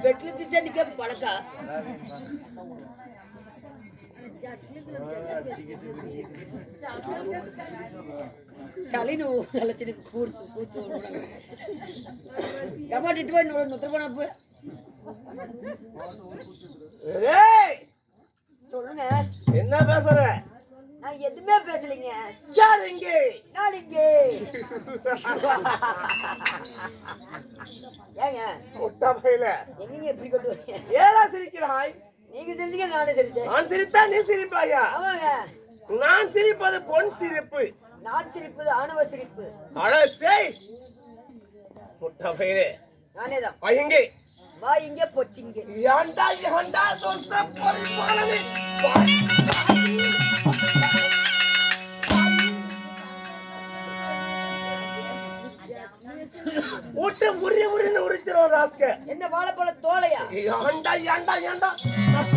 பெட்ல திச்சண்டிக்க பழக்கா சளினு சலச்சினு கூர்த்து கூத்து கபாட்டிட்டு போய் நுத்திர போனப்பு சொல்லுங்க. என்ன பேசுற? நான் எதுவுமே பேசலைங்க. யார் இங்கே? நான் இங்கே. ஏங்க முட்டாமையில எங்கீங்க எப்படி கொண்டு வரீங்க? ஏடா சிரிக்கிறாய்? நீங்க சிரிச்சீங்க நானே சிரிச்சேன். நான் சிரித்தா நீ சிரிப்பாயா? ஆமாங்க. நான் சிரிப்பது பொன் சிரிப்பு. நான் சிரிப்பது ஆணவ சிரிப்பு. அடச்சே முட்டாமையிலே நானேதான். வா இங்கே. வா இங்கே போச்சிங்க. ஏண்டா ஏண்டா சொந்த பரிமாணமே. ஊட்ட உரிய உரியன்னு உரிச்சிரும் ராஸ்க. என்ன வாழைப்பழ தோலையா? ஏண்டா ஏண்டா ஏண்டா நான்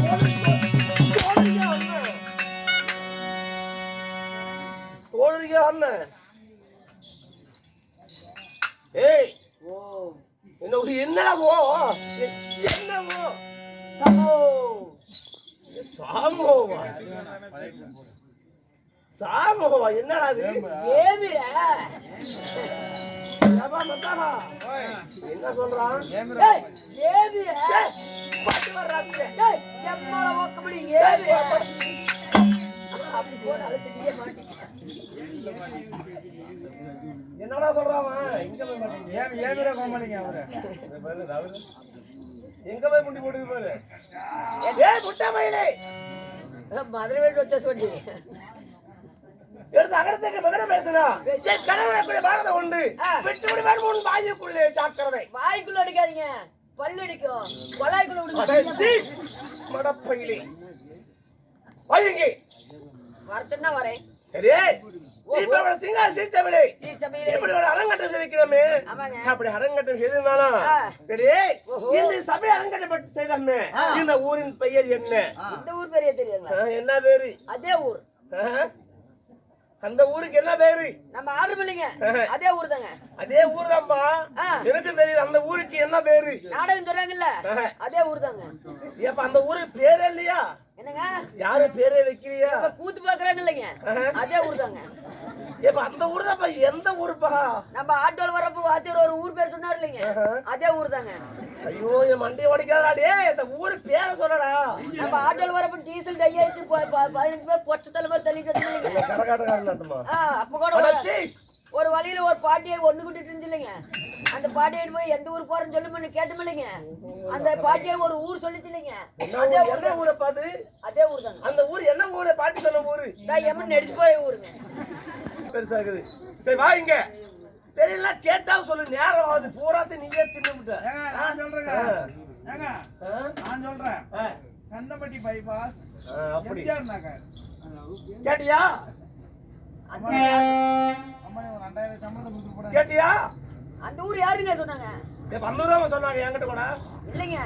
தோலுறியா அண்ணன். தோலுறியா அண்ணன். ஏய் ஓ என்னவோ என்னவோ சமோ சாமோவா சாமோவா என்னடா அது? ஏமிரா என்ன சொல்றான்? ஏமிரா பாட்டு வர்றாங்க. டேய் எம்மால ஓக்கபடி ஏமிரா அப்படி போற அழுத்திட்டே மாட்டீங்க. என்னடா சொல்றான்? இங்க போய் மாட்டீங்க. ஏமிரா கோமாளிங்க அவரு. எங்க போய் முண்டி போடுது பாரு. ஏய் முட்டாமையிலே மதுரை வீட்டு வச்சா சொன்னீங்க. எடுத்து அகரத்துக்கு மகன பேசுனா என் கணவனுக்குரிய பாரதம் உண்டு. விட்டு விடு வேறு முன் வாயுக்குள்ளே ஜாக்கிரதை. வாய்க்குள்ள அடிக்காதீங்க, பல்லு அடிக்கும். கொலாய்க்குள்ள விடுங்க. மடப்பையிலே வாயுங்க வரச்சன்னா வரேன். சரி இப்ப சிங்கார சீச்சபடி இப்படி ஒரு அரங்கட்டம் செய்திருக்கிறோமே. அப்படி அரங்கட்டம் செய்திருந்தானா சரி இந்த சபை அரங்கட்டம் செய்தோமே இந்த ஊரின் பெயர் என்ன? இந்த ஊர் பேரே தெரியுங்களா? என்ன பேரு? அதே ஊர். அந்த ஊருக்கு என்ன பேரு? நம்ம ஆர்டர் பண்ணீங்க அதே ஊர் தாங்க. அதே ஊர் தான்ப்பா. எனக்கு தெரியுது அந்த ஊருக்கு என்ன பேரு. நாடகம் சொல்றாங்கல்ல அதே ஊர் தாங்க. ஏப்ப அந்த ஊருக்கு பேரே இல்லையா? என்னங்க யாரு பேரே வைக்கிறியா? கூத்து பாக்குறாங்க இல்லைங்க அதே ஊர் தாங்க. ஏப்ப அந்த ஊர் தான்ப்பா. எந்த ஊருப்பா? நம்ம ஆட்டோல வரப்போ வாத்தியார் ஒரு ஊர் பேர் சொன்னார் இல்லைங்க அதே ஊர் தாங்க. ஐயோ என் மண்டையை உடைக்காதடா. இந்த ஊரு பேரை சொல்லடா. நம்ம ஆட்டோல வரப்போ டீசல் கையாச்சு 15 பேர் பொச்ச தலைவர் தள்ளி கத்துறீங்க. கரகாட்டக்காரன்மா. அப்ப கூட ஒரு வழியில ஒரு பாட்டியை ஒண்ணு கூட்டிட்டு இருந்துச்சுல்லைங்க. அந்த பாட்டியை போய் எந்த ஊர் போறேன்னு சொல்லுமே கேட்டமில்லைங்க. அந்த பாட்டியை ஒரு ஊர் சொல்லிச்சு இல்லைங்க. அதே ஊரை பாத்து அதே ஊர் தாங்க. அந்த ஊர் என்ன ஊரு? பாட்டி சொன்ன ஊரு எம்மன் நடிச்சு போய் ஊருங்க. பெருசா இருக்குது. சரி வா இங்க. தெரியல கேட்டா சொல்லு. நேரம் ஆகுது. பூராத்தை நீயே தின்னுட்ட. நான் சொல்றேங்க. ஏங்க நான் சொல்றேன். கந்தப்பட்டி பைபாஸ் எம்ஜிஆர் நகர் கேட்டியா? அம்மா ஒரு 2000 சம்பளம் கொடுத்து போறாங்க. கேட்டியா? அந்த ஊர் யாருங்க சொன்னாங்க? அந்த ஊர் தான் சொன்னாங்க என்கிட்ட கூட. இல்லைங்க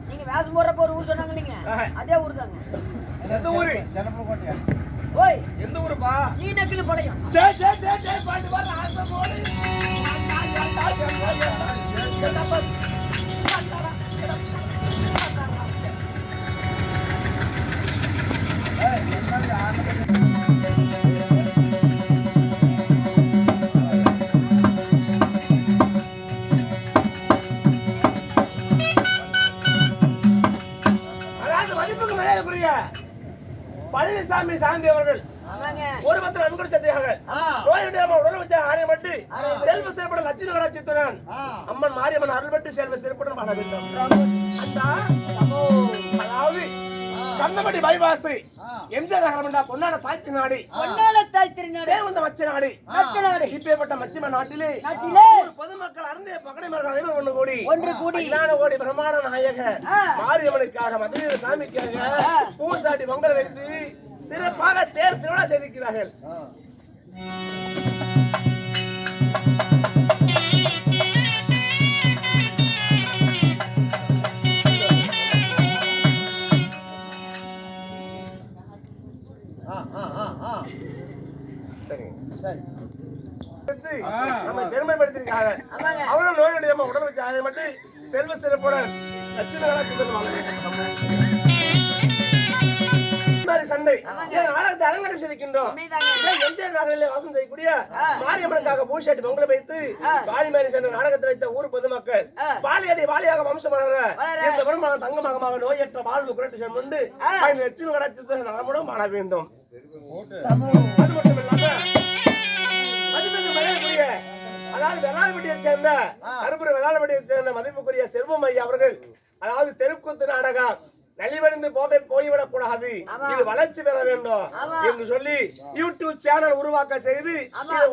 நீங்க வேஷம் போடுறப்ப ஒரு ஊர் சொன்னாங்க இல்லைங்க அதே ஊர் தாங்க. எந்த ஊரு? சென்னப்பளக்கோட்டையா? ஓய் எந்த ஊருப்பா? நீ நக்கில படையும். டேய் டேய் டேய் டேய் பாட்டு வர ஆசை போடு. பழனிசாமி சாந்தி அவர்கள் ஒரு பத்திர நன்கொடை செஞ்சார்கள். உடல் வச்ச ஆரியமட்டு செல்வ சிறப்புட லட்சுமி கடாட்சித்துடன் அம்மன் மாரியம்மன் அருள்பட்டு செல்வ சிறப்புடன் பாட வேண்டும். அதாவது கந்தப்பட்டி பைபாஸ் எம்ஜிஆர் நகரம் பொன்னாட தாய்த்தி நாடு. தேவந்த மச்ச நாடு. இப்பேற்பட்ட மச்சிம நாட்டிலே பொதுமக்கள் அருந்திய பகடைமர்கள் ஒன்று கூடி கோடி பிரமாண நாயக மாரியம்மனுக்காக மதுரை சாமிக்காக பூசாட்டி பொங்கல் வைத்து சிறப்பாக தேர் திருவிழா செய்திருக்கிறார்கள். நம்ம பெருமைப்படுத்திருக்காங்க. அவரும் நோய் உடல் வச்சு அதை மட்டும் செல்வ சிறப்புடன் லட்சுமி கடாட்சத்துடன் வாழ வேண்டும். சண்டை நாடகத்தை அலங்காரம் செய்திருக்கின்றோம். எம்ஜிஆர் நகரிலே வாசம் செய்யக்கூடிய மாரியம்மனுக்காக பூஷேட்டு பொங்கலை வைத்து பாலிமாரி சென்ற நாடகத்தை வைத்த ஊர் பொதுமக்கள் பாலியடி வாலியாக வம்சம் வளர இந்த வருமான தங்கமாக நோயற்ற வாழ்வு குறைத்து கொண்டு லட்சுமி கடாட்சத்தை நலமுடன் வாழ வேண்டும். அது மட்டும் இல்லாம அதாவது வெள்ளாளப்பட்டியை சேர்ந்த கருப்பூர் வெள்ளாளப்பட்டியை சேர்ந்த மதிப்புக்குரிய செல்வம் ஐயா அவர்கள் அதாவது தெருக்கூத்து நாடகம் நலிவடைந்து போய்விடக் கூடாது, இது வளர்ச்சி பெற வேண்டும் என்று சொல்லி யூடியூப் சேனல் உருவாக்க செய்து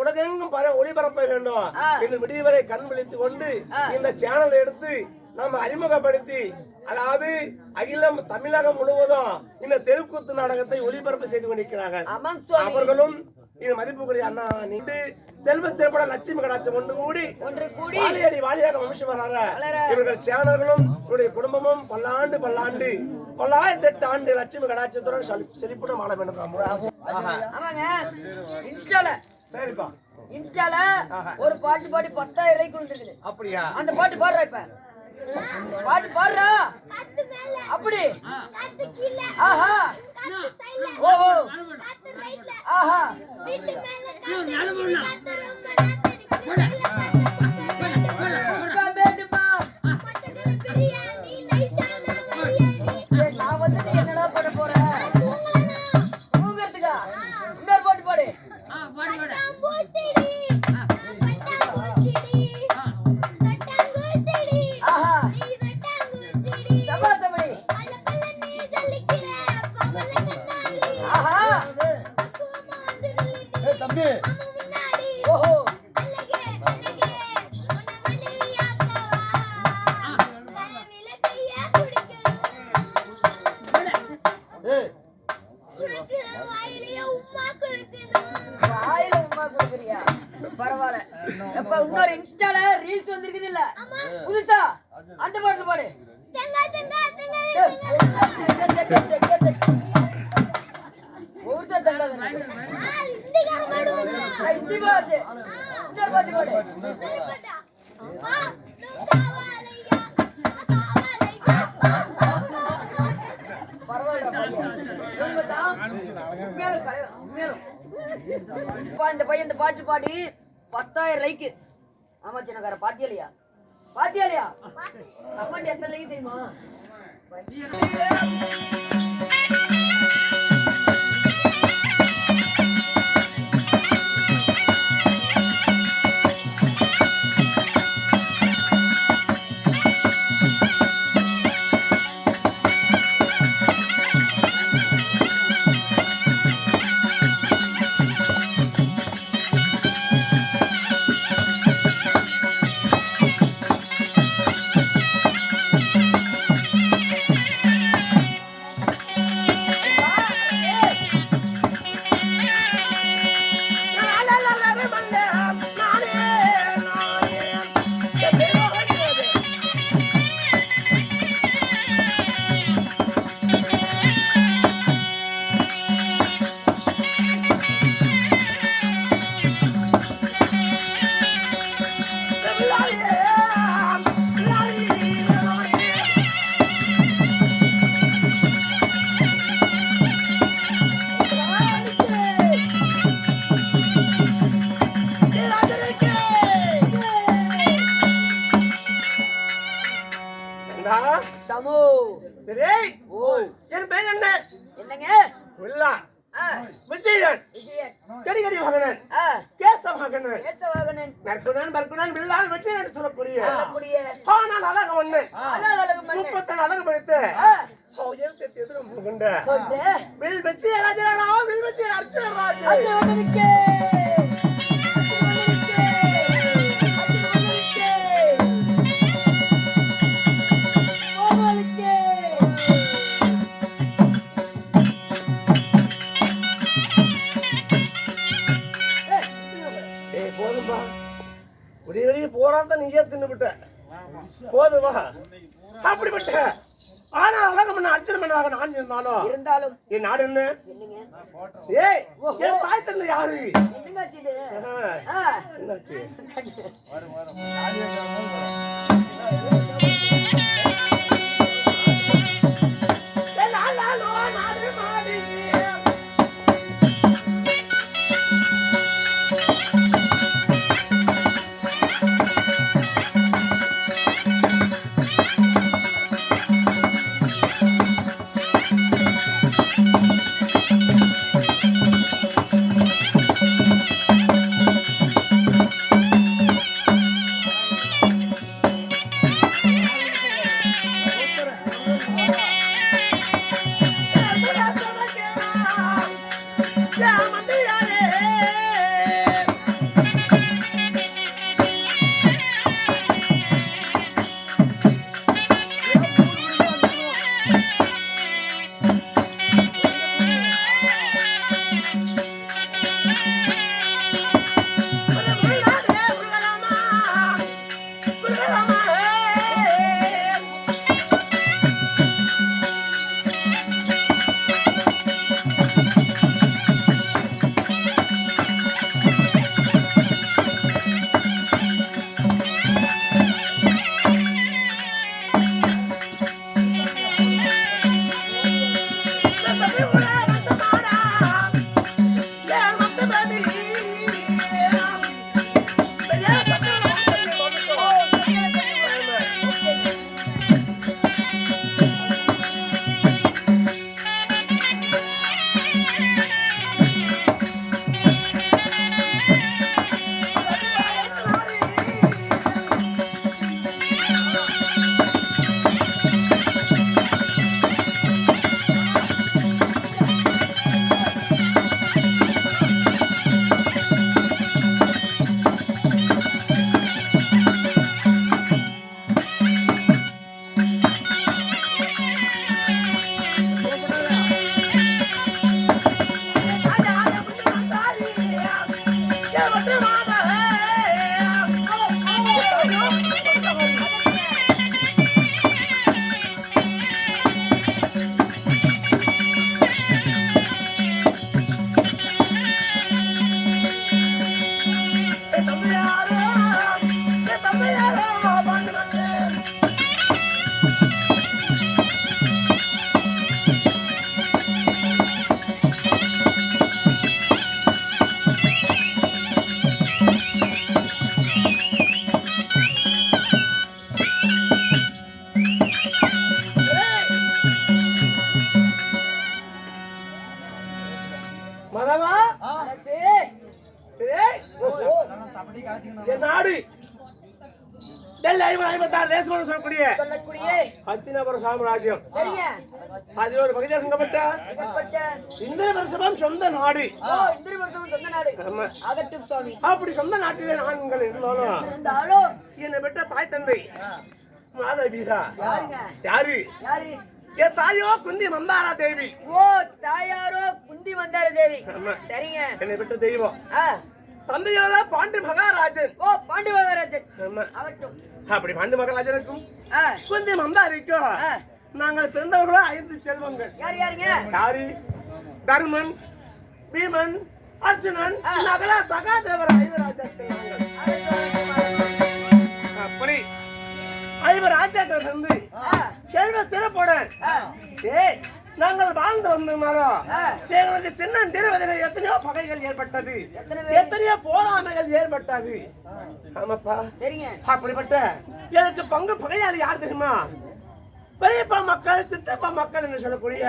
உலகெங்கும் ஒளிபரப்ப வேண்டும் என்று விடிவரை கண் விழித்துக் கொண்டு இந்த சேனல் எடுத்து நம்ம அறிமுகப்படுத்தி அதாவது அகிலம் தமிழகம் முழுவதும் இந்த தெருக்கூத்து நாடகத்தை ஒளிபரப்பு செய்து கொண்டிருக்கிறார்கள். அவர்களும் இது மதிப்புக்குரிய அண்ணா நீண்டு செல்வ சிறப்பட லட்சுமி கடாட்சம் ஒன்று கூடி வாலியடி வாலியாக வம்சம் வளர இவர்கள் சேனர்களும் இவருடைய குடும்பமும் பல்லாண்டு 908 ஆண்டு லட்சுமி கடாட்சத்துடன் செழிப்புடன் வாழ வேண்டும். சரிப்பா, இன்ஸ்டால ஒரு பாட்டு பாடி 10,000 லைக் வந்துருக்குது. அப்படியா? அந்த பாட்டு பாடுறா, இப்ப பாட்டு பாடுறா அப்படி. ஆஹா ஓஹோ ஆஹா நான் வந்து நீ என்னடா பண்ண போற தூங்குறதுக்கா? இன்னொரு பாட்டு பாடு. பரவாயில்ல. எப்ப இன்னொரு இன்ஸ்டால ரீல்ஸ் வந்திருக்குது இல்ல புதுசா, அந்த பாட்டு பாடு. இந்த பையன் இந்த பாட்டு பாடி 10,000 லைக். ஆமா சின்னக்கார, பாத்தியா கமெண்ட் எத்தனை லைக் தெரியுமா? என் பேர் என்ன? என்னங்க? விஜயன், கரிகரி மகனன், கேச மகனன், நற்குணன் பர்குணன் வில்லால் வெற்றி என்று சொல்லக்கூடிய ஆனால் அழகு ஒண்ணு 34 அழகு படித்து எதிரும் கொண்ட வில் வெற்றி ராஜராஜா, வில் வெற்றி அர்ச்சனராஜா. போராட்டம் நீயே தின்னுபிட்ட போதுவா? அப்படிப்பட்ட ஆனா அழகம் அர்ச்சனை பண்ணாக நான் இருந்தாலும் என் நாடு என்ன? ஏய், என் தாய் தந்தை யாரு? என்னாச்சு? மதவா அரசே தப்படி காய்ச்சிக்கணும். என் நாடு டெல்லி 56 தேசம் சொல்லக்கூடிய சொல்லக்கூடிய ஹத்தினாபுரம் சாம்ராஜ்யம். சரிங்க. அது ஒரு பகுதியாக சங்கப்பட்ட மிகப்பட்ட இந்திர வருஷம் சொந்த நாடு. இந்திர வருஷம் சொந்த நாடு. ஆமா. ஆகட்டும் சுவாமி. அப்படி சொந்த நாட்டிலே நாங்கள் இருந்தாலும் இருந்தாலும் என்னை பெற்ற தாய் தந்தை மாதவிதா யாருங்க? யாரு? யாரு? என் தாயோ குந்தி மந்தாரா தேவி. ஓ தாயாரோ குந்தி வந்தார தேவி. ஆமா. சரிங்க. என்னை பெற்ற தெய்வம். ஆ. தந்தையோட பாண்டி மகாராஜன். ஓ பாண்டி மகாராஜன். ஆமா. ஆகட்டும். அப்படி பாண்டி மகாராஜனுக்கும் ஆ. குந்தி மந்தாரிக்கும் ஆ. நாங்கள் பிறந்தவர்களோ 5 செல்வங்கள். யாருங்க? யாரு? தர்மன், பீமன், அர்ஜுனன், ஆ. நகல சகாதேவர் 5 ராஜாக்கள் நாங்கள். அப்படி 5 ராஜாக்கள் வந்து செல்வ சிறப்புடன் நாங்கள் வாழ்ந்து வந்தோம். எங்களுக்கு சின்ன திருவதில் எத்தனையோ பகைகள் ஏற்பட்டது, எத்தனையோ போராமைகள் ஏற்பட்டது. ஆமாப்பா. சரிங்க. அப்படிப்பட்ட எனக்கு பங்கு பகையாளி யார் தெரியுமா? பெரியப்பா மக்கள், சித்தப்பா மக்கள் என்று சொல்லக்கூடிய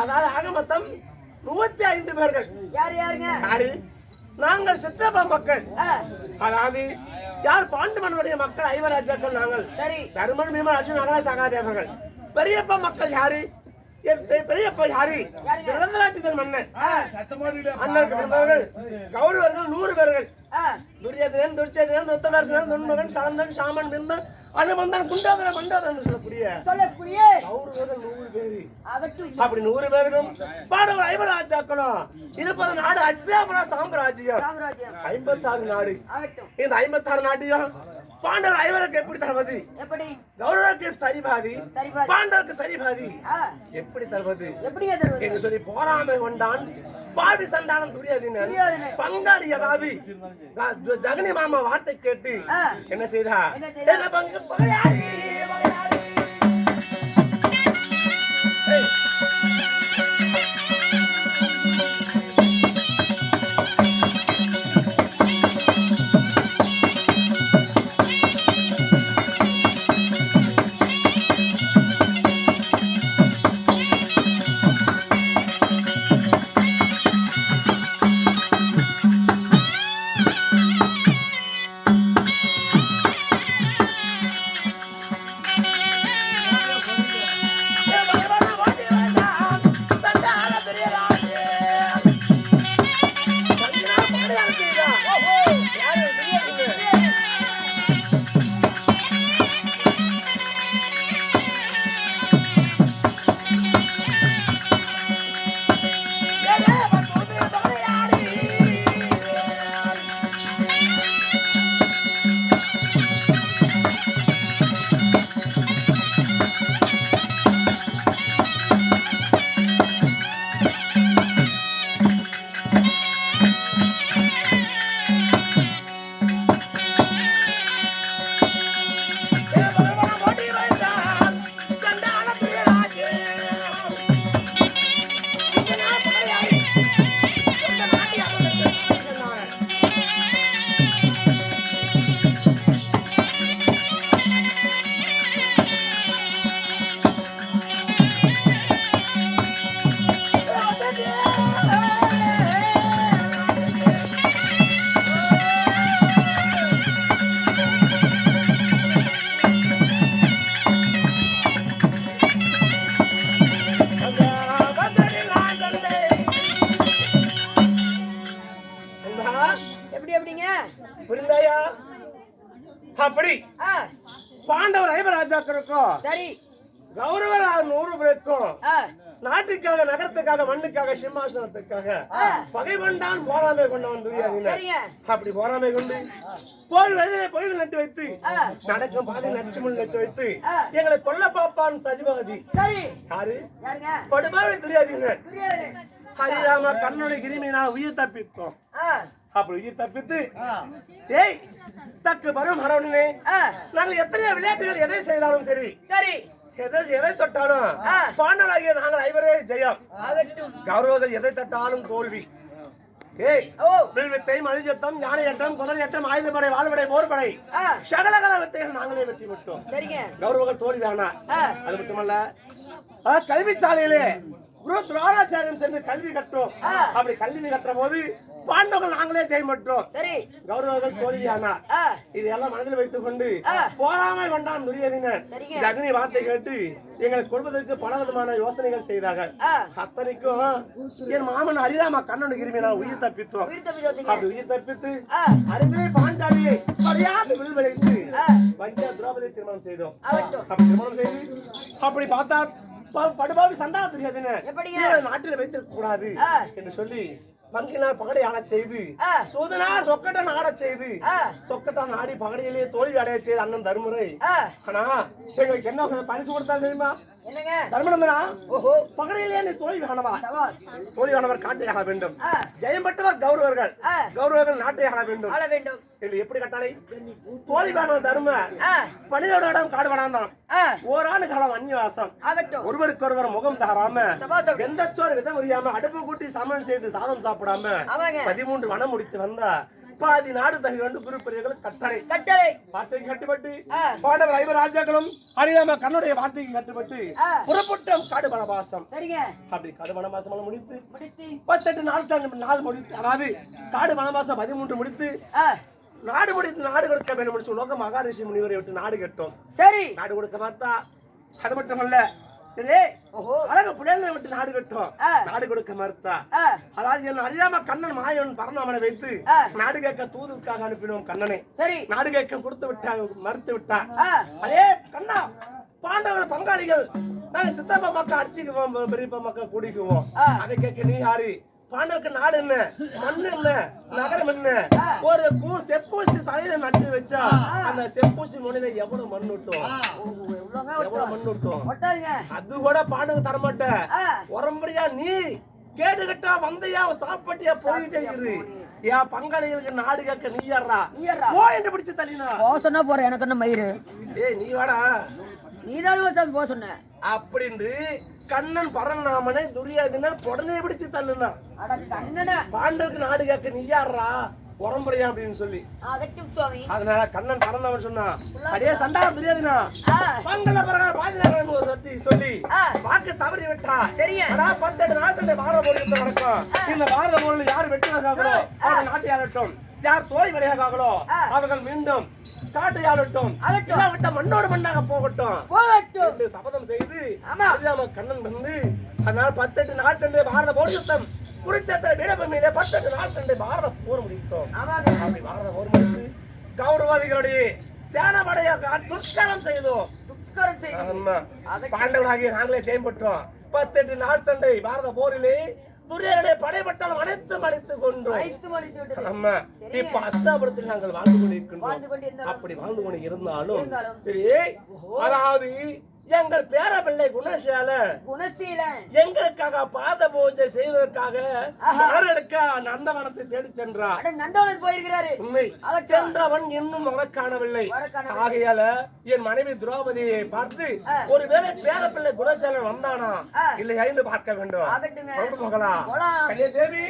அதாவது ஆக மொத்தம் 35 பேர்கள். யாருங்க? யாரு? நாங்கள் சித்தப்பா மக்கள். அதாவது யார் பாண்டு மன்னனுடைய மக்கள் 5 ராஜாக்கள் நாங்கள். சரி. தருமன், பீமன், அர்ஜுனன், நகல சகாதேவர்கள். பெரியப்பா மக்கள் யாரு? பெரியப்பா யாரு? திருதராட்டிதன் மன்னன். அண்ணன் பிறந்தவர்கள் கௌரவர்கள் 100 பேர்கள். துரியோதனன், துர்ச்சேதனன், துத்ததர்சனன், துன்மகன், சலந்தன், சாமன், பிந்தன், அனுமந்தன், குண்டோதரன், மண்டோதரன் என்று சொல்லக்கூடிய கௌரவர்கள் 100 பேரு. அப்படி 100 பேருக்கும் பாடவர் 5 ராஜாக்களும் இருப்பது நாடு அஸ்தினாபுர சாம்ராஜ்யம். 56 நாடு. இந்த 56 நாட்டையும் பாண்டவர் 5 எப்படி தருவது? கௌரவருக்கு சரிபாதி, பாண்டவருக்கு சரிபாதி எப்படி தருவது என்று சொல்லி போராமை கொண்டான் பாவி சண்டானம் துரியோதனன். பங்காளி அதாவது ஜகனி மாமா வார்த்தை கேட்டு என்ன செய்தா? என்ன பங்கு பகையாளி பாண்டவர் 5 ராஜாக்களுக்கும் சரி கௌரவர் 100 பேருக்கும் ஆ, நாட்டுக்காக நகரத்துக்காக மண்ணுக்காக சிம்மாசனத்துக்காக பகை கொண்டான் போராமை கொண்டவன் துரியோதனன். சரிங்க அப்படி போராமை கொண்டு போர் வயதிலே பொய்கள் நட்டு வைத்து ஆ, நடக்கும் பாதை நச்சுமுள் நட்டு வைத்து ஆ. எங்களை கொல்ல பாப்பான் சதிபகதி சரி யாரு யாருங்க படுபாவி துரியோதனன். துரியோதனன். ஹரிராம கர்ணனுடைய கிருமினா உயிர் தப்பித்தோம். ஆ, அப்படி உயிர் தப்பித்து ஏய் தக்கு வரும் அரவணனே, ஆ, நாங்கள் எத்தனையோ விளையாட்டுகள் எதை செய்தாலும் சரி சரி எதை தொட்டாலும் ஆ. பாண்டவராகிய நாங்கள் 5 ஜெயம். ஆகட்டும். கௌரவர்கள் எதை தொட்டாலும் தோல்வி. ஏய் ஓ வில்வித்தை மலிஜத்தம் யானையட்டம் குதிரையட்டம் ஆயுதப்படை வாழ்வடை போர்படை ஆ, சகலகல வித்தைகள் நாங்களே வெற்றி பெற்றோம். சரிங்க கௌரவர்கள் தோல்வி வேணாம். ஆ, அது மட்டுமல்ல கல்வி சாலையிலே குரு துரோணாச்சாரியம் சென்று கல்வி கற்றோம். ஆ. அப்படி கல்வி கற்ற போது பாண்டவர்கள் நாங்களே ஜெயம் பெற்றோம். சரி கௌரவர்கள் தோல்வியானார். ஆ, இதையெல்லாம் மனதில் வைத்துக் கொண்டு ஆ. போராமை கொண்டான் துரியோதனன். சரிங்க. ஜகனி வார்த்தை கேட்டு எங்களை கொள்வதற்கு பல விதமான யோசனைகள் செய்தார்கள். ஆ, அத்தனைக்கும் என் மாமன் ஹரிராம கண்ணனு கிருமி நான் உயிர் தப்பித்தோம். உயிர் தப்பி சொல்றீங்க. அப்படி உயிர் தப்பித்து ஆ, அருமே பாஞ்சாலியை படையாது வில்வளைத்து ஆ, வஞ்ச திரௌபதி திருமணம் செய்தோம். ஆகட்டும். அப்படி திருமணம் செய்து அப்படி பார்த்தா படுபாவி சண்டா துரியோதனன் எப்படிங்க? இவரை நாட்டில் வைத்திருக்க கூடாது ஆ. என்று சொல்லி பங்கினார் பகடை ஆடச் செய்து ஆ, சூதனார் சொக்கட்டன் ஆடச் செய்து ஆ, சொக்கட்டான் ஆடி பகடையிலே தோல்வி அடைய செய்த அண்ணன் தர்மரை. ஆ, ஆனா எங்களுக்கு என்ன பரிசு கொடுத்தா தெரியுமா? என்னங்க தர்மனந்தனா ஓஹோ பகடையிலே நீ தோல்வி காணவா? சவாஸ். தோல்வியானவர் காட்டை ஆக வேண்டும். ஆ, ஜெயம் பெற்றவர் கௌரவர்கள். ஆ, கௌரவர்கள் நாட்டை ஆள வேண்டும். ஆள வேண்டும். என்று எப்படி கட்டாளை? தோல்வியானவர் தர்ம ஆ, 12 இடம் காடு வனாந்தான். ஆ, ஓராண்டு காலம் அந்நியவாசம். ஆகட்டும். ஒருவருக்கொருவர் முகம் தகராம சபாஸ். எந்த சோறு விதம் முடியாம அடுப்பு கூட்டி சமன் செய்து சாதம் சாப்பிடாம ஆமாங்க 13 வனம் முடித்து வந்தா பாதி நாடு தகி வந்து குருப்பெரியர்கள் கட்டளை கட்டளை. வார்த்தைக்கு கட்டுப்பட்டு ஆ, பாண்டவர் 5 ராஜாக்களும் ஹரிராம கண்ணுடைய வார்த்தைக்கு கட்டுப்பட்டு ஆ, புறப்பட்டோம் காடு வனவாசம். சரிங்க அப்படி காடு வனவாசம் எல்லாம் முடித்து முடித்து 38 நாள் முடித்து, அதாவது காடு வனவாசம் 13 முடித்து ஆ, நாடு முடித்து நாடு கொடுக்க வேண்டும் என்று சொல்லுவாங்க. மகாரிஷி முனிவரை விட்டு நாடு கட்டோம். சரி நாடு கொடுக்க பார்த்தா அது மட்டுமல்ல, சரி ஓஹோ அழகு புலனை விட்டு நாடு கட்டும். ஆ, நாடு கொடுக்க மறுத்தா. ஆ, அதாவது என்ன அறியாம கண்ணன் மாயவன் பரந்தாமனை வைத்து ஆ. நாடு கேட்க தூதுக்காக அனுப்பினோம் கண்ணனை. சரி நாடு கேட்க கொடுத்து விட்டா, மறுத்து விட்டா. ஆ, அதே கண்ணா பாண்டவர் பங்காளிகள் நாங்க சித்தப்பா மக்கள் அடிச்சுக்குவோம், பெரியப்பா மக்கள் கூடிக்குவோம். ஆ. அதை கேட்க நீ யாரு? பாண்டவருக்கு நாடு என்ன, மண் என்ன, நகரம் என்ன? ஒரு செப்பூசி தலையில நட்டு வச்சா அந்த செப்பூசி முனையில எவ்வளவு மண் விட்டோம், எவ்வளோங்க எவ்வளவு மண் விட்டோம். ஒட்டாதுங்க. அது கூட பாண்டவ தரமாட்டேன். ஆ, உரம்படியா நீ கேட்டுக்கிட்டா வந்தையா சாப்பிட்டியா போயிட்டே இரு. என் பங்காளிகளுக்கு நாடு கேட்க நீ யாரா? நீ யாரா? போ என்று பிடிச்சு தள்ளினா. போ சொன்னா போற எனக்கு என்ன மயிறு? ஏய் நீ வாடா நீதான் போ சொன்ன. அப்படின்னு கண்ணன் பரநாமனை துரியோதனன் உடனே பிடிச்சு தள்ளுனா. அட கண்ணன. பாண்டவருக்கு நாடு கேட்க நீ யாரா உரம்புறையா அப்படின்னு சொல்லி. அகட்டும் சுவாமி. அதனால கண்ணன் பறந்தவன் சொன்னா, அடே சண்டா துரியோதனா ஆ, பங்கள பிரகாரம் பாதினாரன் சத்தி சொல்லி ஆ, வாக்கு தவறி விட்டா. சரிங்க. ஆனா 18 நாட்டுல பாரத போர் யுத்தம் நடக்கும். இந்த பாரத போரில் யார் வெற்றியாளர்களோ அவர்கள் நாட்டை ஆளட்டும், யார் தோல்வி விளையாடுறாங்களோ அவர்கள் மீண்டும் காட்டை ஆளட்டும், ஆளட்டும். விட்ட மண்ணோடு மண்ணாக போகட்டும் போகட்டும். என்று சபதம் செய்து ஆமா. அறியாம கண்ணன் வந்து, அதனால 18 நாள் சென்று பாரத போர் யுத்தம் குருச்சேத்திர வீரபூமியிலே 18 நாள் சென்று பாரத போர் முடித்தோம். ஆமாங்க. அப்படி பாரத போர் முடித்து கௌரவாதிகளுடைய சேனப்படைய துஷ்கரம் செய்தோம். துஷ்கரம் செய்து. ஆமா. பாண்டவராகிய நாங்களே ஜெயம் பெற்றோம். 18 நாள் சண்டை பாரத போரிலே துரியோதனுடைய படைப்பட்டாலும் அனைத்தும் அழித்து கொண்டோம். அழைத்து மடித்து விட்டது. ஆமா. இப்ப அஷ்டாபுரத்தில் நாங்கள் வாழ்ந்து கொண்டிருக்கின்றோம். வாழ்ந்து கொண்டிருந்தாலும் அப்படி வாழ்ந்து கொண்டு இருந்தாலும் இருந்தாலும். சரி, அதாவது எங்கள் பேரப்பிள்ளை குணசேலன் குணசீலன் எங்களுக்காக பாத பூஜை செய்வதற்காக ஆஹா. மரடுக்க நந்தவனத்தை தேடி சென்றார். அட நந்தவனர் போயிருக்கிறாரு. உண்மை. அவற்றை- சென்றவன் இன்னும் வர காணவில்லை. வரக்காணவில்லை. ஆகையால என் மனைவி திரௌபதியை பார்த்து ஒருவேளை பேரப்பிள்ளை குணசேலன் வந்தானா ஆ. இல்லை என்று பார்க்க வேண்டும். ஆகட்டுங்க. கொண்டு போகலாம். போலாம். கன்னியாதேவி